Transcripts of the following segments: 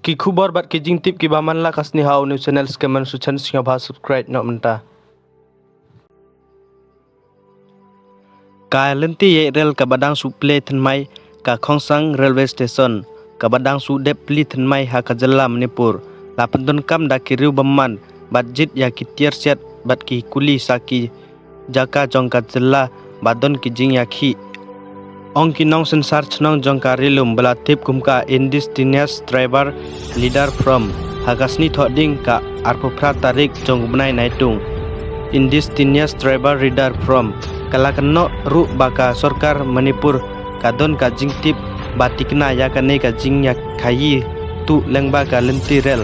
Ki khubor bat ki jing tip ki baman la kasni hau new channel skeman su channel singa bha subscribe no menta. Ka lenti ye rel ka badang su play than mai ka Khongsang railway station ka badang su dep pli than mai ha ka jalla Manipur la pendon kam da ki riu baman bat jit ya ki tier set bat ki kuli saki jaka jong ka jalla badon ki jing ya khi ong ki nong sensar chnong jong ka rilum bala tip kumka indigenous driver leader from hagasni thoding ka arpopra tarik jong bnai naitung indigenous driver leader from kalakanno ru baka sarkar Manipur kadon ka jingtip batikna ya kane ka jingya khayi tu lengba ka lenti rel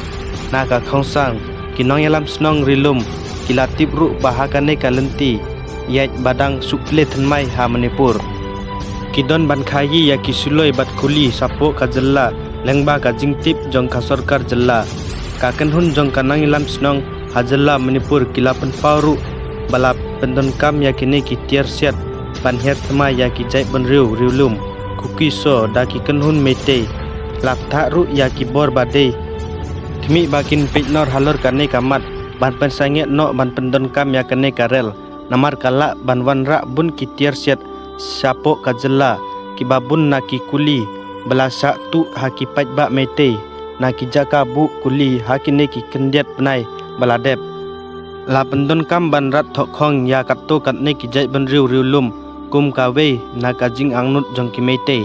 na ka Khongsang kinong yalam snong rilum kilatip ru bahakane ka lenti yait badang suple thanmai ha Manipur kidon ban khayi ya kisuloi bat kuli sapo ka jalla lengba ka jingtip jong ka sarkar jalla ka kanhun jong ka nangilam snong hajalla Manipur kilapan pauru bala pendon kam ya kini ki tier set ban her thma ya ki jai ban riulum kuki so da ki kanhun mete lap tha ru ya ki bor bade thmi bakin pegnor halor kane kamat ban pensange no ban pendon kam ya kane karel namar kala ban wanra bun ki tier set sapo kajella ki babun na ki kuli belasa tu haki pajba mete na ki jaka bu kuli hakine ki kendiat penai baladep la pendon kam ban rat thok khong ya katto katne ki jai ban riulum kum kawe na ka jing angnut jong ki mete